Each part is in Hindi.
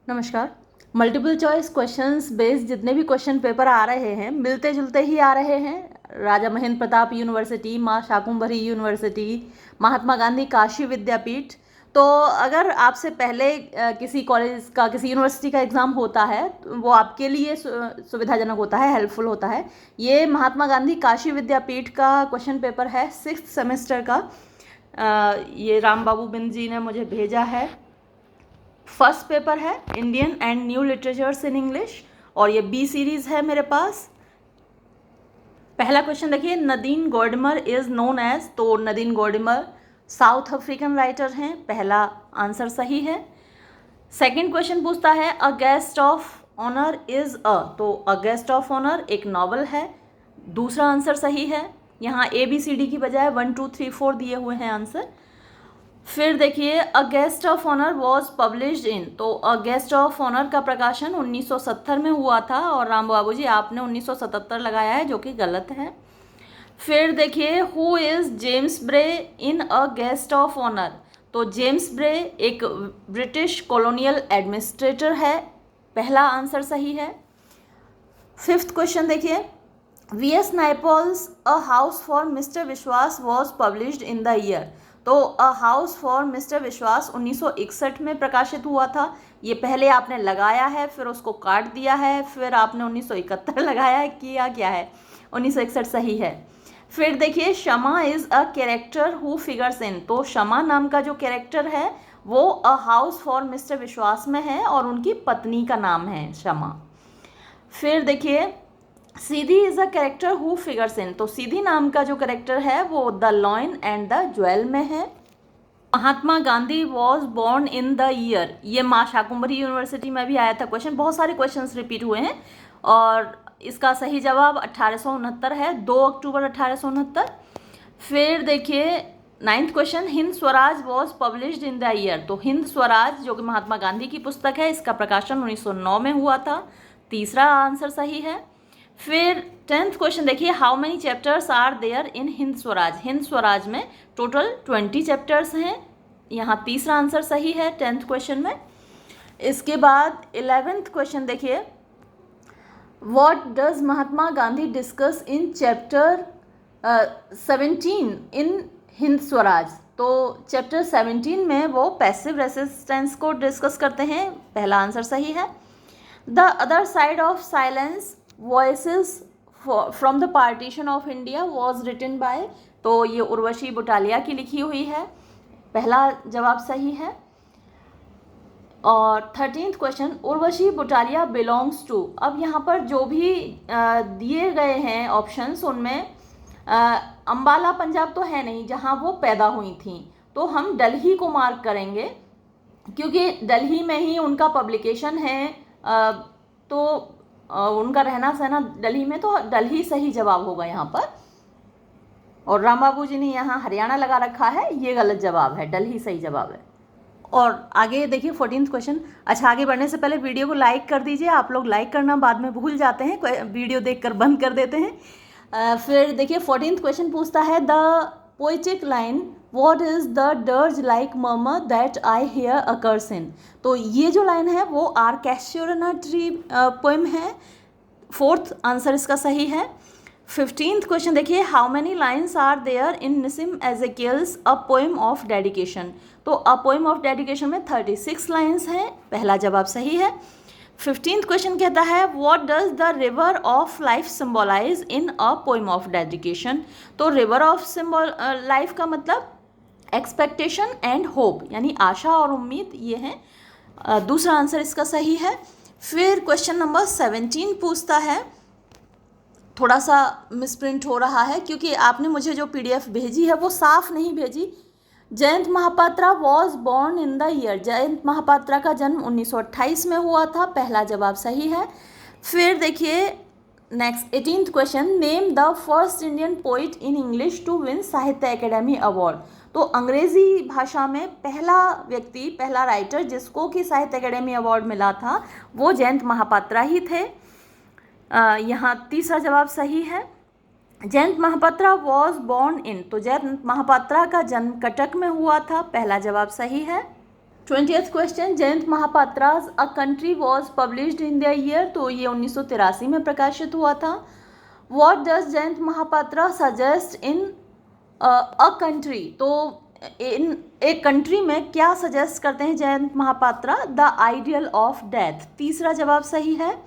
नमस्कार। मल्टीपल चॉइस क्वेश्चंस बेस्ड जितने भी क्वेश्चन पेपर आ रहे हैं मिलते जुलते ही आ रहे हैं। राजा महेंद्र प्रताप यूनिवर्सिटी, माँ शाकुंभरी यूनिवर्सिटी, महात्मा गांधी काशी विद्यापीठ। तो अगर आपसे पहले किसी कॉलेज का, किसी यूनिवर्सिटी का एग्ज़ाम होता है तो वो आपके लिए सुविधाजनक होता है, हेल्पफुल होता है। ये महात्मा गांधी काशी विद्यापीठ का क्वेश्चन पेपर है 6th सेमेस्टर का। ये राम बाबू बिंद जी ने मुझे भेजा है। फर्स्ट पेपर है Indian and new literatures in English और ये बी सीरीज़ है मेरे पास। पहला क्वेश्चन देखिए, Nadine Gordimer is known as, तो Nadine Gordimer South African writer हैं, पहला आंसर सही है। सेकंड क्वेश्चन पूछता है a guest of honour is a, तो अ गेस्ट ऑफ ऑनर एक नॉवल है, दूसरा आंसर सही है। यहाँ ए बी सी डी की बजाय 1 2 3 4 दिए हुए हैं आंसर। फिर देखिए a guest of honour was published in, तो अ गेस्ट ऑफ ऑनर का प्रकाशन 1970 में हुआ था और राम बाबू जी आपने 1977 लगाया है, जो कि गलत है। फिर देखिए हु इज़ जेम्स ब्रे इन अ गेस्ट ऑफ ऑनर, तो जेम्स ब्रे एक ब्रिटिश कॉलोनियल एडमिनिस्ट्रेटर है, पहला आंसर सही है। फिफ्थ क्वेश्चन देखिए, V S Naipaul's a house for mister Biswas was published in the year, तो अ हाउस फॉर मिस्टर विश्वास 1961 में प्रकाशित हुआ था। ये पहले आपने लगाया है, फिर उसको काट दिया है, फिर आपने 1971 लगाया है, किया क्या है, 1961 सही है। फिर देखिए Shama is a character who figures in, तो शमा नाम का जो कैरेक्टर है वो अ हाउस फॉर मिस्टर विश्वास में है और उनकी पत्नी का नाम है शमा। फिर देखिए Sidi is a character who figures in, तो सीधी नाम का जो कैरेक्टर है वो the lion and the jewel में है। Mahatma Gandhi was born in the year, ये माँ शाकुंभरी यूनिवर्सिटी में भी आया था क्वेश्चन, बहुत सारे क्वेश्चंस रिपीट हुए हैं और इसका सही जवाब 1869 है, 2 अक्टूबर 1869। फिर देखिए ninth question, Hind Swaraj was published in the year, तो हिंद स्वराज जो कि महात्मा गांधी की पुस्तक है, इसका प्रकाशन 1909 में हुआ था, तीसरा आंसर सही है। फिर 10th क्वेश्चन देखिए, how many chapters are there in Hind Swaraj, Hind Swaraj में टोटल 20 चैप्टर्स हैं, यहाँ तीसरा आंसर सही है 10th क्वेश्चन में। इसके बाद 11th क्वेश्चन देखिए, what does Mahatma Gandhi discuss in chapter 17 इन हिंद स्वराज, तो चैप्टर 17 में वो पैसिव रेसिस्टेंस को डिस्कस करते हैं, पहला आंसर सही है। The other side of silence voices from the partition of India was written by, तो ये उर्वशी बुटालिया की लिखी हुई है, पहला जवाब सही है। और 13th question, Urvashi Butalia belongs to, अब यहाँ पर जो भी दिए गए हैं ऑप्शंस उनमें अम्बाला पंजाब तो है नहीं जहाँ वो पैदा हुई थी, तो हम दिल्ली को मार्क करेंगे क्योंकि दिल्ली में ही उनका पब्लिकेशन है, तो उनका रहना सहना दिल्ली में, तो दिल्ली सही जवाब होगा यहाँ पर। और राम बाबू जी ने यहाँ हरियाणा लगा रखा है, ये गलत जवाब है, दिल्ली सही जवाब है। और आगे देखिए 14th क्वेश्चन, अच्छा आगे बढ़ने से पहले वीडियो को लाइक कर दीजिए, आप लोग लाइक करना बाद में भूल जाते हैं, वीडियो देखकर बंद कर देते हैं। फिर देखिए 14th क्वेश्चन पूछता है the poetic line what is the dirge like murmur that I hear occurs in, तो ये जो लाइन है वो आर कैशियोरना पोएम है, फोर्थ आंसर इसका सही है। 15th क्वेश्चन देखिए, how many lines are there in Nissim Ezekiel's a poem of dedication, तो अ पोएम ऑफ डेडिकेशन में 36 लाइन्स हैं, पहला जवाब सही है। 15th क्वेश्चन कहता है what does the river of life symbolise in a poem of dedication, तो रिवर ऑफ लाइफ का मतलब एक्सपेक्टेशन एंड होप, यानी आशा और उम्मीद, ये है, दूसरा आंसर इसका सही है। फिर क्वेश्चन नंबर 17 पूछता है, थोड़ा सा मिसप्रिंट हो रहा है क्योंकि आपने मुझे जो पीडीएफ भेजी है वो साफ नहीं भेजी। Jayanta Mahapatra was born in the year, Jayanta Mahapatra का जन्म 1928 में हुआ था, पहला जवाब सही है। फिर देखिए next 18th question, name the first Indian poet in English to win Sahitya academy award, तो अंग्रेजी भाषा में पहला व्यक्ति, पहला राइटर जिसको कि साहित्य अकेडमी अवार्ड मिला था वो जयंत महापात्रा ही थे, यहाँ तीसरा जवाब सही है। Jayant Mahapatra was born in, तो जयंत महापात्रा का जन्म कटक में हुआ था, पहला जवाब सही है। 20th question, Jayanta Mahapatra's a country was published in the year, तो ये 1983 में प्रकाशित हुआ था। What does Jayanta Mahapatra suggest in a country, तो इन एक कंट्री में क्या सजेस्ट करते हैं Jayanta Mahapatra? The ideal of death, तीसरा जवाब सही है।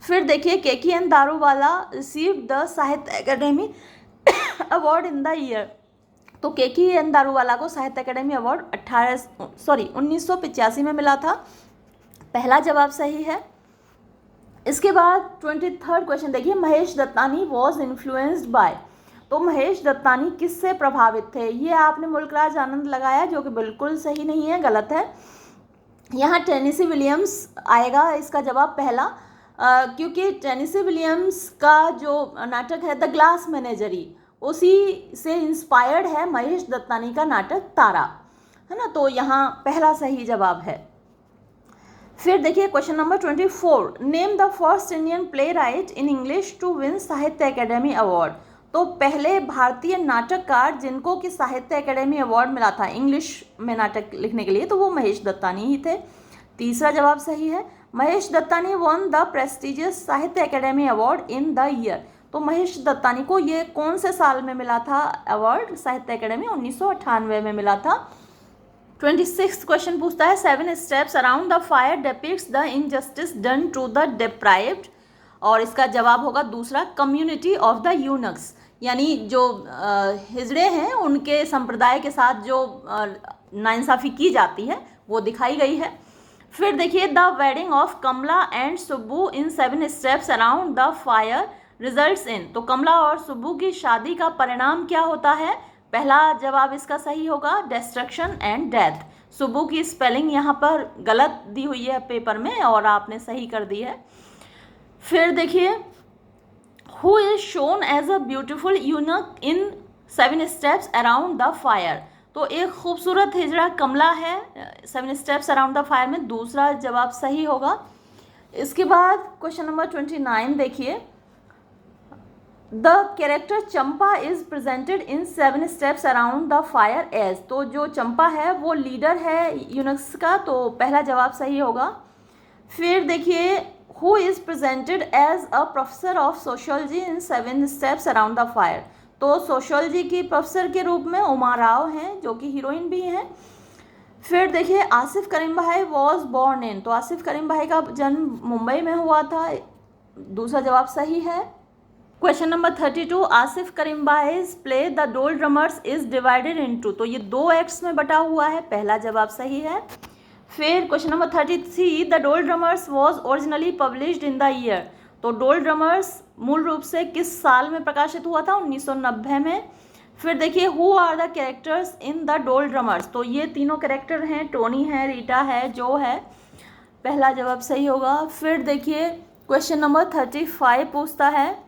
फिर देखिए, Keki N Daruwalla received the Sahitya academy Award in the year, तो केके एन दारूवाला को साहित्य अकेडमी अवार्ड 1985 में मिला था, पहला जवाब सही है। इसके बाद 23rd क्वेश्चन देखिए, Mahesh Dattani was influenced by, तो महेश दत्तानी किससे प्रभावित थे? ये आपने मुल्कराज आनंद लगाया, जो कि बिल्कुल सही नहीं है, गलत है। यहाँ टेनेसी विलियम्स आएगा इसका जवाब पहला, क्योंकि टेनेसी विलियम्स का जो नाटक है द ग्लास मैनेजरी, उसी से इंस्पायर्ड है महेश दत्तानी का नाटक तारा, है ना, तो यहाँ पहला सही जवाब है। फिर देखिए question number 24, name the first Indian playwright in English to win Sahitya academy award, तो पहले भारतीय नाटककार जिनको कि साहित्य अकेडमी अवार्ड मिला था इंग्लिश में नाटक लिखने के लिए, तो वो महेश दत्तानी ही थे, तीसरा जवाब सही है। Mahesh Dattani won the prestigious Sahitya academy Award in the year, तो महेश दत्तानी को ये कौन से साल में मिला था अवार्ड साहित्य अकेडमी? 1998 में मिला था। 26th क्वेश्चन पूछता है, 7 steps around the fire depicts the injustice done to the deprived, और इसका जवाब होगा दूसरा, कम्युनिटी ऑफ द यूनक्स, यानी जो हिजड़े हैं उनके संप्रदाय के साथ जो नाइंसाफ़ी की जाती है वो दिखाई गई है। फिर देखिए, the wedding of Kamala and Subbu in 7 steps around the fire results in, तो कमला और सुब्बू की शादी का परिणाम क्या होता है? पहला जवाब इसका सही होगा, डिस्ट्रक्शन एंड डेथ। सुब्बू की स्पेलिंग यहाँ पर गलत दी हुई है पेपर में और आपने सही कर दी है। फिर देखिए, who is shown as a beautiful eunuch in 7 steps around the fire, तो एक खूबसूरत हिजड़ा कमला है 7 स्टेप्स अराउंड द फायर में, दूसरा जवाब सही होगा। इसके बाद क्वेश्चन नंबर 29 देखिए, the character Champa is presented in 7 steps around the fire as, तो जो चंपा है वो लीडर है यूनक्स का, तो पहला जवाब सही होगा। फिर देखिए, who is presented as a professor of sociology in 7 steps around the fire, तो सोशियोलॉजी की प्रोफेसर के रूप में उमा राव हैं, जो कि हीरोइन भी हैं। फिर देखिए, आसिफ करीम भाई वॉज बॉर्न इन, तो आसिफ करीम भाई का जन्म मुंबई में हुआ था, दूसरा जवाब सही है। Question number 32, Asif Currimbhoy's play the डोल ड्रमर्स इज डिवाइडेड इनटू, तो ये 2 एक्ट्स में बटा हुआ है, पहला जवाब सही है। फिर क्वेश्चन नंबर 33, द डोल drummers was originally published in the year, तो डोल ड्रमर्स मूल रूप से किस साल में प्रकाशित हुआ था? 1990 में। फिर देखिए, who are the characters in the डोल ड्रमर्स, तो ये तीनों कैरेक्टर हैं, टोनी है, रीटा है, जो है, पहला जवाब सही होगा। फिर देखिए क्वेश्चन नंबर 35 पूछता है,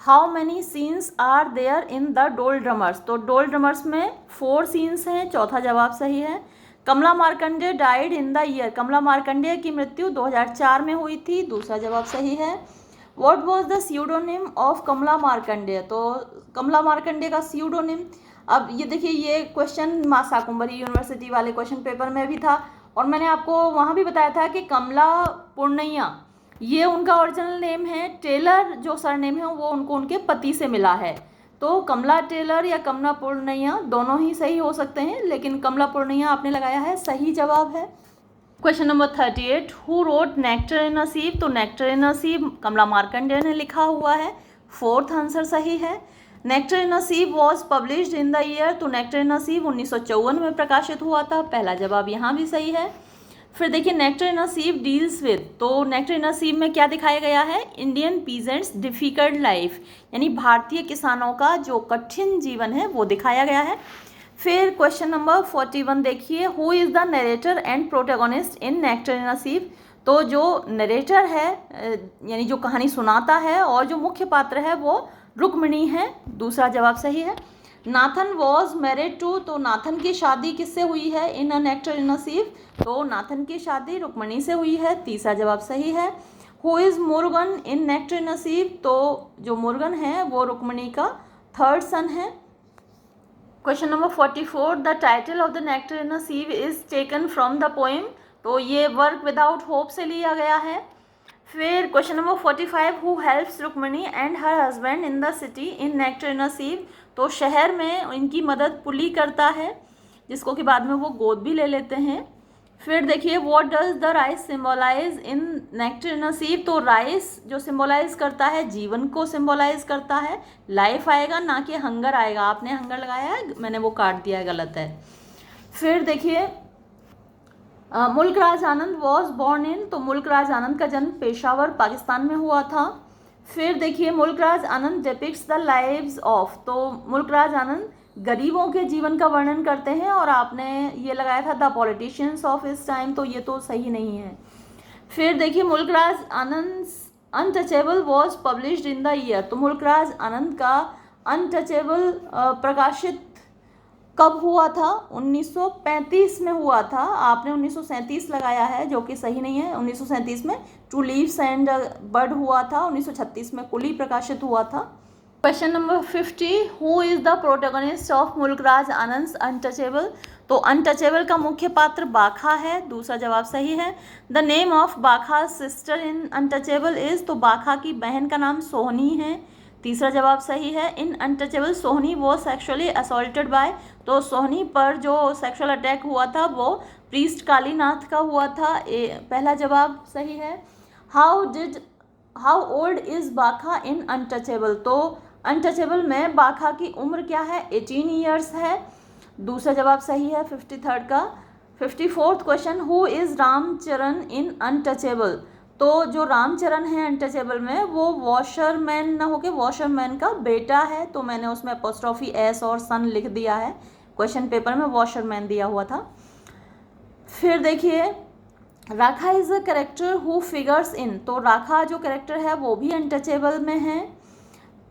how many scenes are there in the डोल ड्रमर्स, तो डोल ड्रमर्स में 4 सीन्स हैं, चौथा जवाब सही है। Kamala Markandaya died in the year, Kamala Markandaya की मृत्यु 2004 में हुई थी, दूसरा जवाब सही है। What was the pseudonym of Kamala Markandaya, तो कमला मार्कंडेय का स्यूडोनिम, अब ये देखिए, ये क्वेश्चन मां शाकुंभरी यूनिवर्सिटी वाले क्वेश्चन पेपर में भी था, और मैंने आपको वहाँ भी बताया था कि कमला पूर्णैया ये उनका ओरिजिनल नेम है, टेलर जो सरनेम है वो उनको उनके पति से मिला है, तो कमला टेलर या कमला पूर्णैया दोनों ही सही हो सकते हैं, लेकिन कमला पूर्णैया आपने लगाया है, सही जवाब है। Question number 38, who wrote nectar in नसीब, तो नेक्टर इन नसीब कमला मार्कंडेय ने लिखा हुआ है, 4th आंसर सही है। नेक्टर इन नसीब was published in the year, तो नेक्टर इन नसीब 1954 में प्रकाशित हुआ था, पहला जवाब यहाँ भी सही है। फिर देखिए, नेक्टर इन नसीब डील्स विद, तो नेक्टर इन नसीब में क्या दिखाया गया है? इंडियन पीजेंट्स डिफिकल्ट लाइफ, यानी भारतीय किसानों का जो कठिन जीवन है वो दिखाया गया है। फिर क्वेश्चन नंबर 41 देखिए, who is the narrator and protagonist in nectar in नसीब, तो जो नरेटर है यानी जो कहानी सुनाता है और जो मुख्य पात्र है वो रुक्मिणी है, दूसरा जवाब सही है। नाथन वॉज मैरिड टू, तो नाथन की शादी किससे हुई है इन अ नेक्टर इन नसीब, तो नाथन की शादी रुक्मिणी से हुई है, तीसरा जवाब सही है। Who is Murugan in nectar in नसीब, तो जो मुर्गन है वो रुक्मिणी का 3rd सन है। Question number 44, the title of the nectar in a sieve is taken from the poem, तो ये वर्क विदाउट होप से लिया गया है। फिर question number 45, who helps Rukmini and her husband in the city in nectar in a sieve, तो शहर में इनकी मदद पुली करता है, जिसको कि बाद में वो गोद भी ले लेते हैं। फिर देखिए, what does the rice symbolise in nectar in a sieve, तो राइस जो सिम्बोलाइज करता है जीवन को सिम्बोलाइज करता है, लाइफ आएगा ना कि हंगर आएगा। आपने हंगर लगाया है, मैंने वो काट दिया है, गलत है। फिर देखिए, मुल्क राज आनंद वॉज बॉर्न इन, तो मुल्क राज आनंद का जन्म पेशावर पाकिस्तान में हुआ था। फिर देखिए, मुल्क राज आनंद डिपिक्ट्स द लाइव्स ऑफ, तो मुल्क राज आनंद गरीबों के जीवन का वर्णन करते हैं, और आपने ये लगाया था द पॉलिटिशियंस ऑफ इस टाइम, तो ये तो सही नहीं है। फिर देखिए, Mulk Raj Anand untouchable was published in the year, तो मुल्क राज आनंद का अनटचेबल प्रकाशित कब हुआ था? 1935 में हुआ था। आपने 1937 लगाया है, जो कि सही नहीं है। 1937 में टू लीव्स एंड बर्ड हुआ था, 1936 में कुली प्रकाशित हुआ था। Question number 50, who is the protagonist of मुल्क राज आनंद अनटचेबल, तो अनटचेबल का मुख्य पात्र बाखा है, दूसरा जवाब सही है। द नेम ऑफ बाखा सिस्टर इन अनटचेबल इज, तो बाखा की बहन का नाम सोहनी है, तीसरा जवाब सही है। इन अनटचेबल सोहनी वो सेक्सुअली असॉल्टेड बाय, तो सोहनी पर जो सेक्सुअल अटैक हुआ था वो प्रीस्ट कालीनाथ का हुआ था, पहला जवाब सही है। हाउ ओल्ड इज बाखा इन अनटचेबल, तो अनटचेबल में बाखा की उम्र क्या है? 18 ईयर्स है, दूसरा जवाब सही है 53rd का। 54th question, who is Ramcharan in untouchable, तो जो रामचरण है अनटचेबल में वो वॉशरमैन ना होके वॉशरमैन का बेटा है, तो मैंने उसमें अपोस्ट्रोफी एस और सन लिख दिया है, क्वेश्चन पेपर में वॉशरमैन दिया हुआ था। फिर देखिए, राखा is a character who figures in, तो राखा जो कैरेक्टर है वो भी अनटचेबल में है,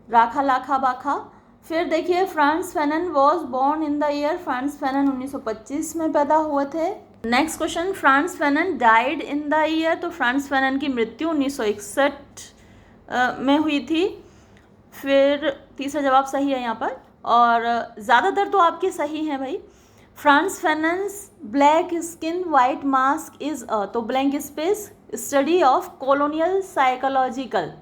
राखा लाखा बाखा। फिर देखिए, France Fanon was born in the year, France Fanon 1925 में पैदा हुए थे। Next question, France Fanon died in the year, तो फ्रांस फैनन की मृत्यु 1961 में हुई थी। फिर तीसरा जवाब सही है यहाँ पर, और ज़्यादातर तो आपके सही हैं भाई। Frantz Fanon's black skin white mask is a, तो blank space study of colonial psychological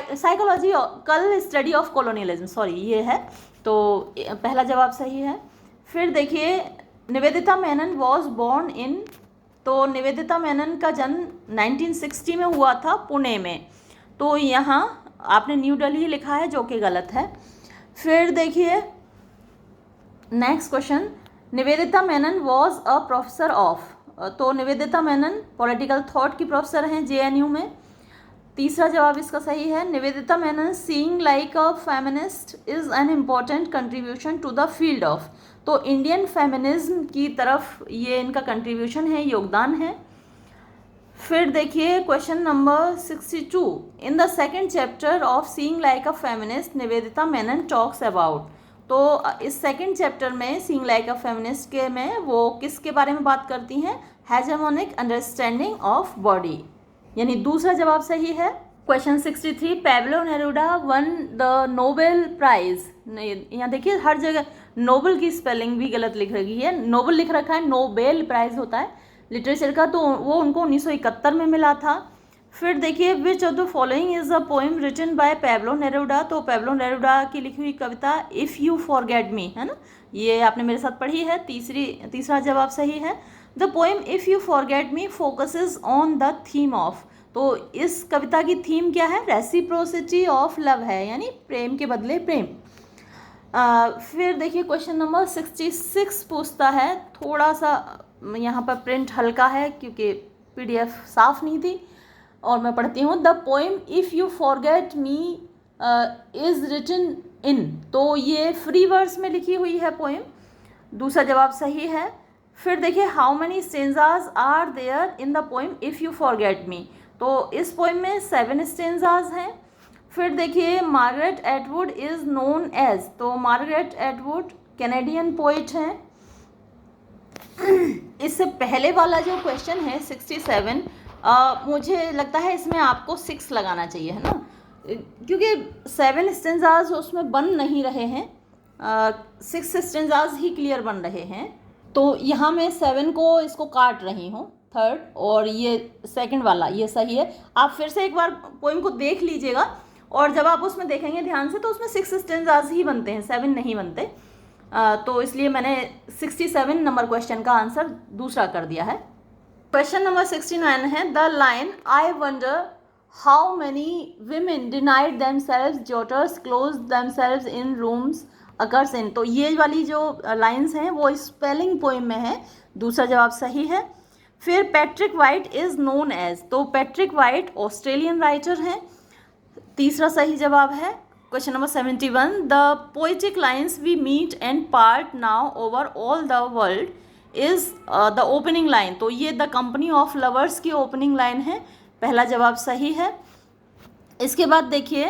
psychological study of colonialism, sorry ये है, तो पहला जवाब सही है। फिर देखिए, Nivedita Menon was born in, तो निवेदिता मेनन का जन्म 1960 में हुआ था पुणे में, तो यहाँ आपने न्यू दिल्ली लिखा है, जो कि गलत है। फिर देखिए, next question, Nivedita Menon was a professor of, तो निवेदिता मेनन पॉलिटिकल थॉट की प्रोफेसर हैं JNU में, तीसरा जवाब इसका सही है। Nivedita Menon seeing like a feminist is an important contribution to the field of, तो इंडियन फेमिनिज्म की तरफ ये इनका कंट्रीब्यूशन है, योगदान है। फिर देखिए, question number 62, in the second chapter of seeing like a feminist Nivedita Menon talks about, तो इस सेकेंड चैप्टर में सीइंग लाइक अ फेमिनिस्ट के में वो किसके बारे में बात करती हैं? हेजेमोनिक अंडरस्टैंडिंग ऑफ बॉडी, यानी दूसरा जवाब सही है। Question 63, Pablo Neruda won the Nobel prize, यहाँ देखिए हर जगह नोबेल की स्पेलिंग भी गलत लिख रही है, नोबेल लिख रखा है, नोबेल प्राइज होता है लिटरेचर का, तो वो उनको 1971 में मिला था। फिर देखिए, which of the following is a poem written by Pablo Neruda, तो पैब्लो नेरूडा की लिखी हुई कविता इफ़ यू फॉरगेट मी है ना, ये आपने मेरे साथ पढ़ी है, तीसरा जवाब सही है। The poem if you forget me focuses on the theme of, तो इस कविता की थीम क्या है? रेसिप्रोसिटी ऑफ लव है, यानी प्रेम के बदले प्रेम। फिर देखिए, क्वेश्चन नंबर 66 पूछता है, थोड़ा सा यहाँ पर प्रिंट हल्का है क्योंकि PDF साफ नहीं थी, और मैं पढ़ती हूँ, the poem if you forget me is written in, तो ये फ्री वर्स में लिखी हुई है पोएम, दूसरा जवाब सही है। फिर देखिए, how many stanzas are there in the poem if you forget me, तो इस पोएम में 7 स्टेंजाज हैं। फिर देखिए, Margaret Atwood is known as, तो मार्गरेट एटवुड कैनेडियन पोइट हैं। इससे पहले वाला जो क्वेश्चन है 67, मुझे लगता है इसमें आपको 6 लगाना चाहिए, है ना, क्योंकि 7 स्टेंजाज उसमें बन नहीं रहे हैं, 6 स्टेंजाज ही क्लियर बन रहे हैं। तो यहाँ मैं 7 को इसको काट रही हूँ, थर्ड, और ये सेकंड वाला ये सही है। आप फिर से एक बार पोइम को देख लीजिएगा और जब आप उसमें देखेंगे ध्यान से तो उसमें 6 स्टेंजाज ही बनते हैं, 7 नहीं बनते। तो इसलिए मैंने 67 नंबर क्वेश्चन का आंसर दूसरा कर दिया है। क्वेश्चन नंबर 69 है, the line I wonder how many women denied themselves daughters closed themselves in rooms occurs in। तो ये वाली जो लाइन्स हैं वो स्पेलिंग पोइम में है, दूसरा जवाब सही है। फिर Patrick White is known as, तो पैट्रिक वाइट ऑस्ट्रेलियन राइटर हैं, तीसरा सही जवाब है। Question number 71, the poetic lines we meet and part now over all the world is the opening line, तो ये द कंपनी ऑफ लवर्स की ओपनिंग लाइन है, पहला जवाब सही है। इसके बाद देखिए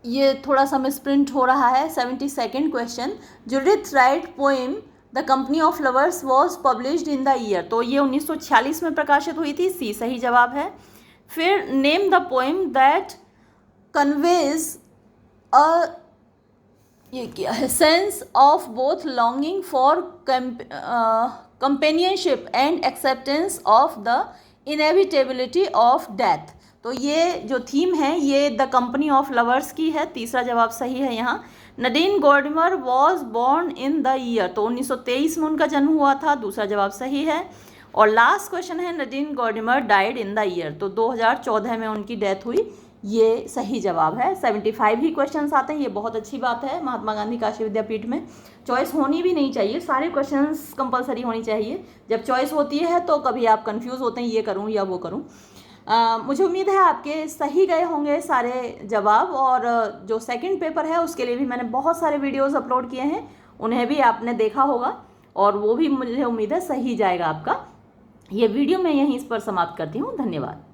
ये थोड़ा सा मिसप्रिंट हो रहा है। 72nd question, Judith right poem the company of lovers was published in the year, तो ये 1946 में प्रकाशित हुई थी, सी सही जवाब है। फिर name the poem that conveys a, ये क्या है, sense of both longing for companionship and acceptance of the inevitability of death, तो ये जो थीम है ये द कंपनी ऑफ लवर्स की है, तीसरा जवाब सही है यहाँ। Nadine Gordimer was born in the year, तो 1923 में उनका जन्म हुआ था, दूसरा जवाब सही है। और लास्ट क्वेश्चन है, Nadine Gordimer died in the year, तो 2014 में उनकी डेथ हुई, ये सही जवाब है। 75 ही क्वेश्चंस आते हैं, ये बहुत अच्छी बात है। महात्मा गांधी काशी विद्यापीठ में चॉइस होनी भी नहीं चाहिए, सारे क्वेश्चंस कंपलसरी होनी चाहिए। जब चॉइस होती है तो कभी आप कंफ्यूज होते हैं, ये करूं या वो करूं। मुझे उम्मीद है आपके सही गए होंगे सारे जवाब, और जो सेकंड पेपर है उसके लिए भी मैंने बहुत सारे वीडियोज़ अपलोड किए हैं, उन्हें भी आपने देखा होगा और वो भी मुझे उम्मीद है सही जाएगा आपका। ये वीडियो मैं यहीं इस पर समाप्त करती हूँ, धन्यवाद।